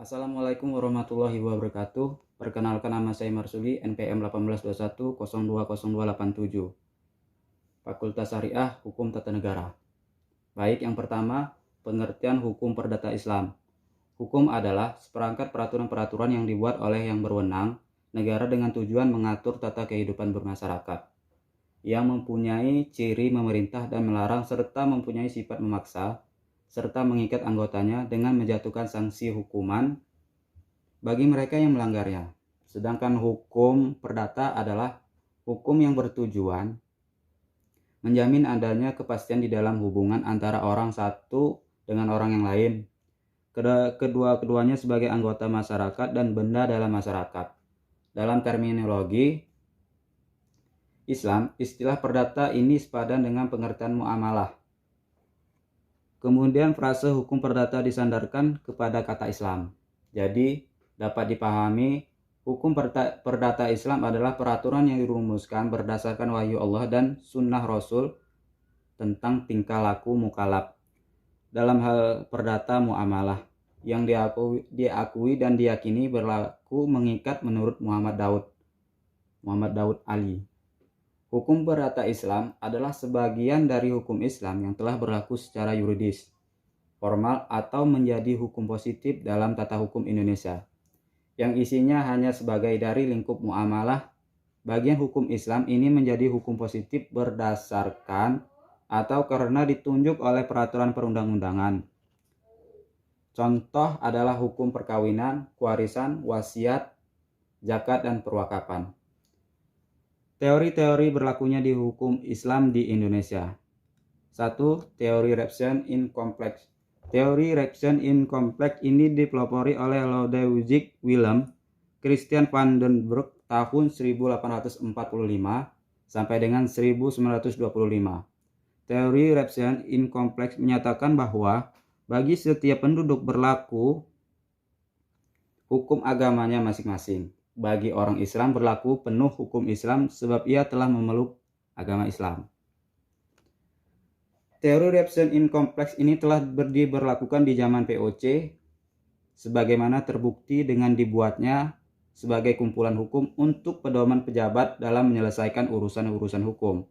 Assalamualaikum warahmatullahi wabarakatuh. Perkenalkan, nama saya Marsudi, NPM 1821020287, Fakultas Syariah Hukum Tata Negara. Baik, yang pertama, pengertian hukum perdata Islam. Hukum adalah seperangkat peraturan-peraturan yang dibuat oleh yang berwenang negara dengan tujuan mengatur tata kehidupan bermasyarakat, yang mempunyai ciri memerintah dan melarang serta mempunyai sifat memaksa serta mengikat anggotanya dengan menjatuhkan sanksi hukuman bagi mereka yang melanggarnya. Sedangkan hukum perdata adalah hukum yang bertujuan menjamin adanya kepastian di dalam hubungan antara orang satu dengan orang yang lain, kedua-keduanya sebagai anggota masyarakat dan benda dalam masyarakat. Dalam terminologi Islam, istilah perdata ini sepadan dengan pengertian muamalah. Kemudian frase hukum perdata disandarkan kepada kata Islam. Jadi dapat dipahami hukum perdata Islam adalah peraturan yang dirumuskan berdasarkan wahyu Allah dan sunnah Rasul tentang tingkah laku mukallaf dalam hal perdata muamalah yang diakui dan diyakini berlaku mengikat menurut Muhammad Daud Ali. Hukum perdata Islam adalah sebagian dari hukum Islam yang telah berlaku secara yuridis, formal atau menjadi hukum positif dalam tata hukum Indonesia, yang isinya hanya sebagai dari lingkup muamalah. Bagian hukum Islam ini menjadi hukum positif berdasarkan atau karena ditunjuk oleh peraturan perundang-undangan. Contoh adalah hukum perkawinan, kewarisan, wasiat, zakat, dan perwakapan. Teori-teori berlakunya di hukum Islam di Indonesia. 1. Teori Repson in Complex. Teori Repson in Complex ini dipelopori oleh Lodewijk Willem Christian van den Broek tahun 1845 sampai dengan 1925. Teori Repson in Complex menyatakan bahwa bagi setiap penduduk berlaku hukum agamanya masing-masing. Bagi orang Islam berlaku penuh hukum Islam sebab ia telah memeluk agama Islam. Teori Repson in Complex ini telah diberlakukan di zaman VOC sebagaimana terbukti dengan dibuatnya sebagai kumpulan hukum untuk pedoman pejabat dalam menyelesaikan urusan-urusan hukum.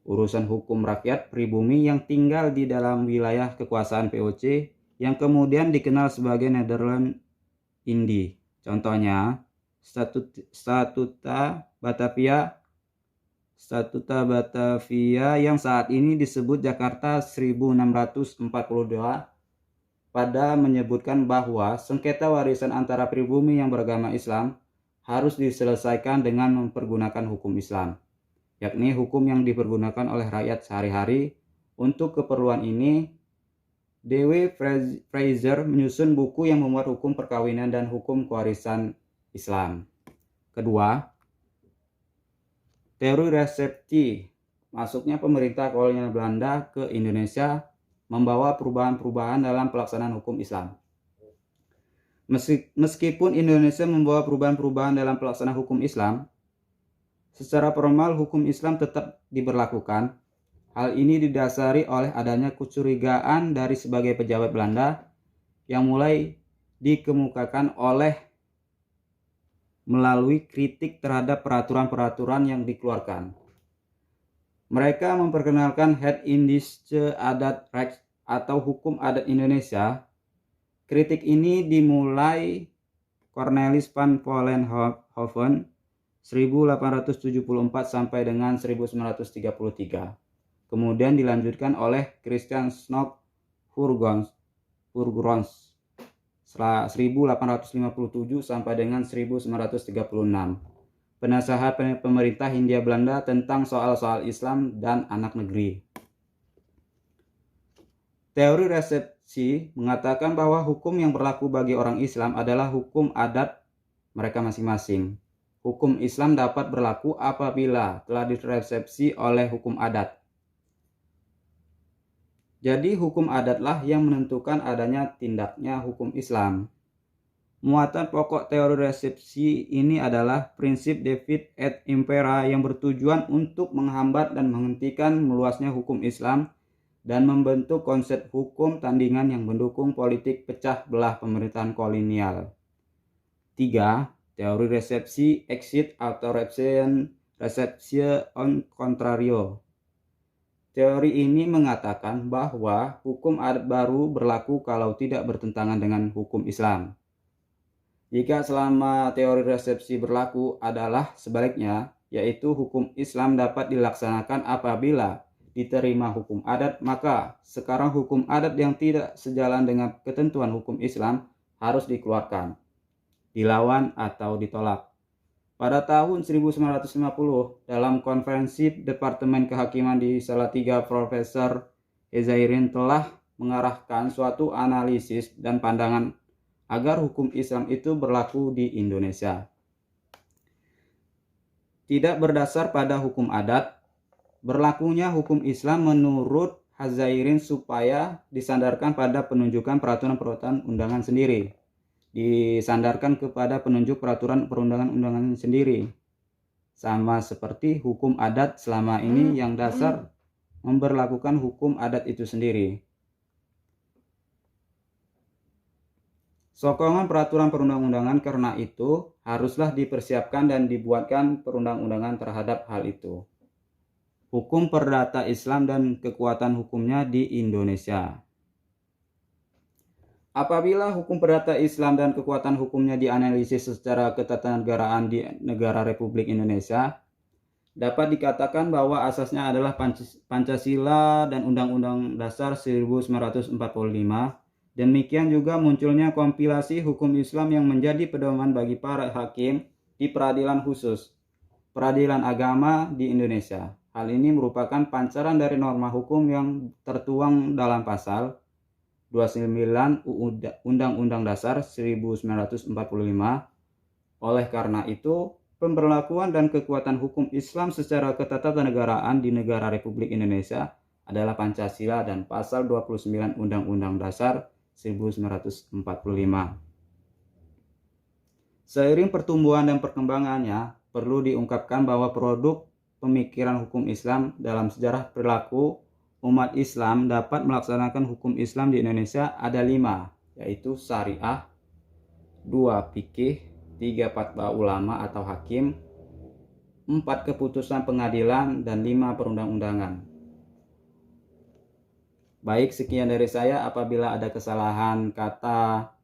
Urusan hukum rakyat pribumi yang tinggal di dalam wilayah kekuasaan VOC yang kemudian dikenal sebagai Nederland Indi. Contohnya, Statuta Batavia yang saat ini disebut Jakarta 1642 pada menyebutkan bahwa sengketa warisan antara pribumi yang beragama Islam harus diselesaikan dengan mempergunakan hukum Islam, yakni hukum yang dipergunakan oleh rakyat sehari-hari. Untuk keperluan ini, D.W. Fraser menyusun buku yang memuat hukum perkawinan dan hukum kewarisan Islam. Kedua, teori resepsi. Masuknya pemerintah kolonial Belanda ke Indonesia membawa perubahan-perubahan dalam pelaksanaan hukum Islam. Meskipun Indonesia membawa perubahan-perubahan dalam pelaksanaan hukum Islam, secara formal hukum Islam tetap diberlakukan. Hal ini didasari oleh adanya kecurigaan dari sebagai pejabat Belanda yang mulai dikemukakan melalui kritik terhadap peraturan-peraturan yang dikeluarkan. Mereka memperkenalkan Het Indische Adat Recht atau hukum adat Indonesia. Kritik ini dimulai Cornelis van Vollenhoven 1874 sampai dengan 1933. Kemudian dilanjutkan oleh Christian Snok Hurgons 1857 sampai dengan 1936. Penasehat pemerintah Hindia Belanda tentang soal-soal Islam dan anak negeri. Teori resepsi mengatakan bahwa hukum yang berlaku bagi orang Islam adalah hukum adat mereka masing-masing. Hukum Islam dapat berlaku apabila telah diresepsi oleh hukum adat. Jadi hukum adatlah yang menentukan adanya tindaknya hukum Islam. Muatan pokok teori resepsi ini adalah prinsip Divide et Impera yang bertujuan untuk menghambat dan menghentikan meluasnya hukum Islam dan membentuk konsep hukum tandingan yang mendukung politik pecah belah pemerintahan kolonial. 3. Teori resepsi exit atau reception contrario. Teori ini mengatakan bahwa hukum adat baru berlaku kalau tidak bertentangan dengan hukum Islam. Jika selama teori resepsi berlaku adalah sebaliknya, yaitu hukum Islam dapat dilaksanakan apabila diterima hukum adat, maka sekarang hukum adat yang tidak sejalan dengan ketentuan hukum Islam harus dikeluarkan, dilawan atau ditolak. Pada tahun 1950, dalam konferensi Departemen Kehakiman di Salatiga, Profesor Ezairin telah mengarahkan suatu analisis dan pandangan agar hukum Islam itu berlaku di Indonesia. Tidak berdasar pada hukum adat, berlakunya hukum Islam menurut Hazairin supaya disandarkan pada penunjukan peraturan undangan sendiri. Disandarkan kepada penunjuk peraturan perundangan-undangan sendiri. Sama seperti hukum adat selama ini yang dasar memberlakukan hukum adat itu sendiri. Sokongan peraturan perundang-undangan karena itu haruslah dipersiapkan dan dibuatkan perundang-undangan terhadap hal itu. Hukum perdata Islam dan kekuatan hukumnya di Indonesia. Apabila hukum perdata Islam dan kekuatan hukumnya dianalisis secara ketatanegaraan di negara Republik Indonesia, dapat dikatakan bahwa asasnya adalah Pancasila dan Undang-Undang Dasar 1945. Demikian juga munculnya kompilasi hukum Islam yang menjadi pedoman bagi para hakim di peradilan khusus, peradilan agama di Indonesia. Hal ini merupakan pancaran dari norma hukum yang tertuang dalam pasal 29 Undang-Undang Dasar 1945. Oleh karena itu, pemberlakuan dan kekuatan hukum Islam secara ketatanegaraan di negara Republik Indonesia adalah Pancasila dan pasal 29 Undang-Undang Dasar 1945. Seiring pertumbuhan dan perkembangannya, perlu diungkapkan bahwa produk pemikiran hukum Islam dalam sejarah perilaku umat Islam dapat melaksanakan hukum Islam di Indonesia ada 5, yaitu syariah, 2 fikih, 3 fatwa ulama atau hakim, 4 keputusan pengadilan, dan 5 perundang-undangan. Baik, sekian dari saya. Apabila ada kesalahan kata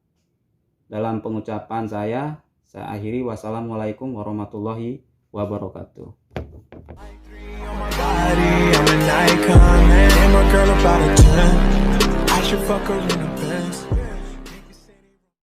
dalam pengucapan saya akhiri. Wassalamualaikum warahmatullahi wabarakatuh. I'm an icon, man, and my girl about a 10. I should fuck her in the Benz.